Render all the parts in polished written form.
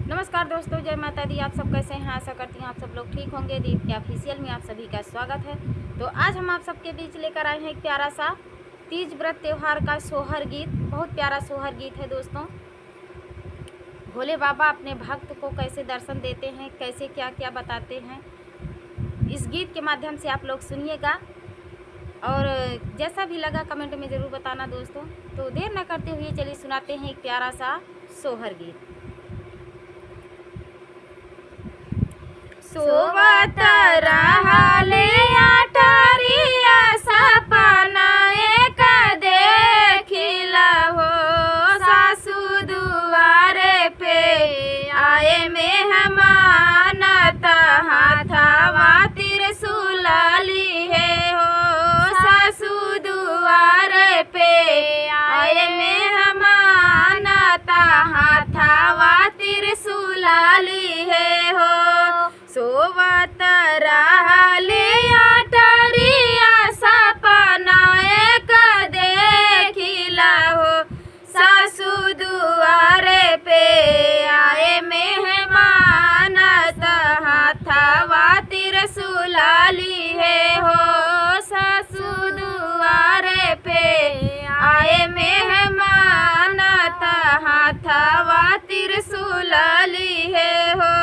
नमस्कार दोस्तों, जय माता दी। आप सब कैसे हैं? आशा करती हूँ आप सब लोग ठीक होंगे। दीप के ऑफिशियल में आप सभी का स्वागत है। तो आज हम आप सबके बीच लेकर आए हैं एक प्यारा सा तीज व्रत त्यौहार का सोहर गीत। बहुत प्यारा सोहर गीत है दोस्तों। भोले बाबा अपने भक्त को कैसे दर्शन देते हैं, कैसे क्या क्या बताते हैं, इस गीत के माध्यम से आप लोग सुनिएगा और जैसा भी लगा कमेंट में ज़रूर बताना दोस्तों। तो देर न करते हुए चलिए सुनाते हैं एक प्यारा सा सोहर गीत। सोवत रहले अटारिया सपना एक देखिला हो, सासू दुआरे पे आए मेहमान हाथवा त्रिशूल लिए हो, सासू दुआरे पे आए मेहमान हाथवा त्रिशूल लिए हो। सोवत रहले अटारिया सपना एक देखिला हो, सासू दुआरे पे आए मेहमान हाथवा त्रिशूल लिए हो, सासू दुआरे पे आए मेहमान हाथवा त्रिशूल लिए हो।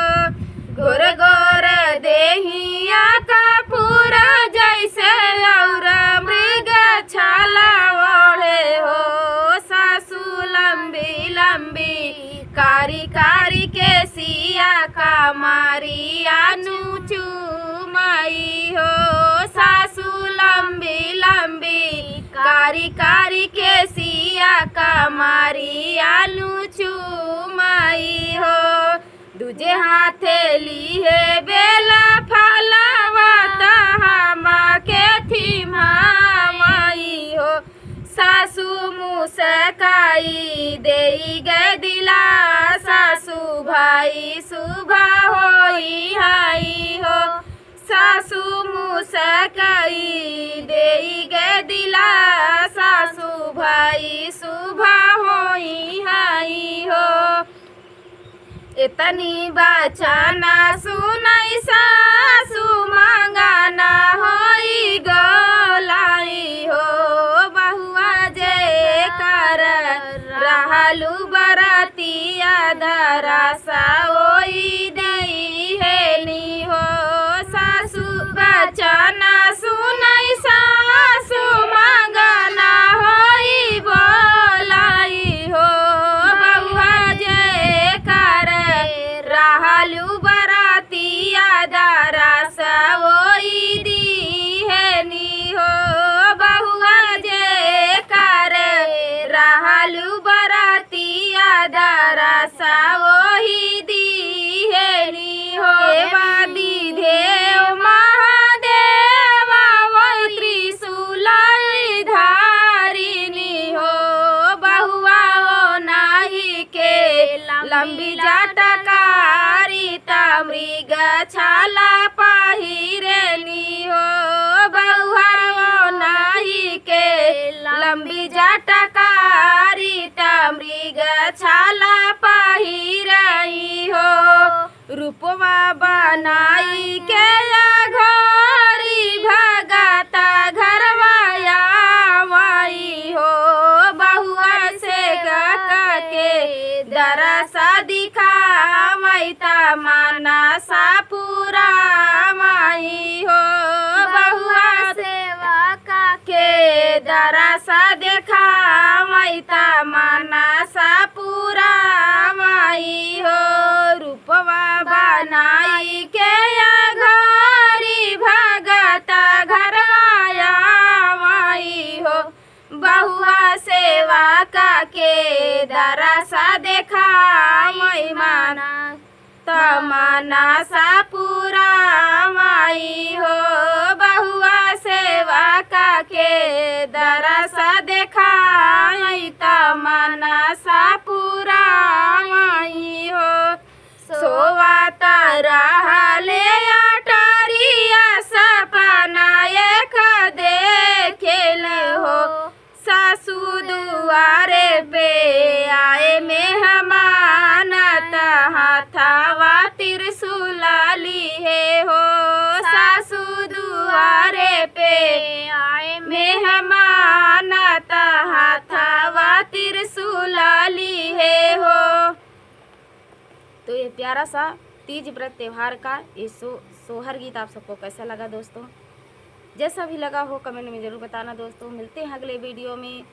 गोर गोर देहिया का पूरा जैसे और मृग छाला ओढ़े हो, सासू लंबी लंबी कारी कारी के सिया का मारिया चूमाई हो, सासू लंबी लंबी कारी कारी के सिया का मारिया चूमाई हो। दूजे हाथे लिए बेला फलावा तहामा के थी माई हो, सासू मुसकाई देई गए दिला, सासू भाई सुबह होई हाई हो, सासू मुसकाई देई गए दिला, सासू भाई सुबह होई हाई हो। इतनी बचना सुनाई सासू मंगाना होई गोलाई हो, बहुआ जे कर रहलू बरतिया दरसा ओई दई हेली हो, सासू बचना सुनाई सासू मंगाना होई बोलाई हो, बहुआ जे कर रहलू बरातिया दरसा ओई दीहनी हो, बहुआ जे कर रहलू बरातिया दरसा ओही दीहनी हो। वादी देव महादेवा वो त्रिशूल धारिनी हो, बहुआ ओ नाही के लंबी जटकारी मृग छाला पहिरेली हो, बहुआ ओ नाही के लंबी जटकारी मृग छाला पहिरई हो। रूपवा बनाई के घोरी भगता घरवाया माई हो, बहुआ से के दरसा दिखावई तमन्ना सा पूरा माई हो, बहुआ सेवा के दरसा दिखावई तमन्ना सा पूरा माई हो। रूपवा बनाई के घोरी भगता घरवाया माई हो, बहुआ सेवा के दरसा देखा मई माना तमन्ना सा पूरा माई हो, बहुआ सेवा के दरसा देखा तमन्ना सा पूरा माई हो। सोवत रहले अटारिया सपना एक देखेल हो, सासू दुआरे पे आए मेहमान हाथ पे आए मेहमान हाथावा त्रिशूला ली है हो। तो ये प्यारा सा तीज व्रत त्यौहार का ये सोहर गीत आप सबको कैसा लगा दोस्तों? जैसा भी लगा हो कमेंट में ज़रूर बताना दोस्तों। मिलते हैं अगले वीडियो में।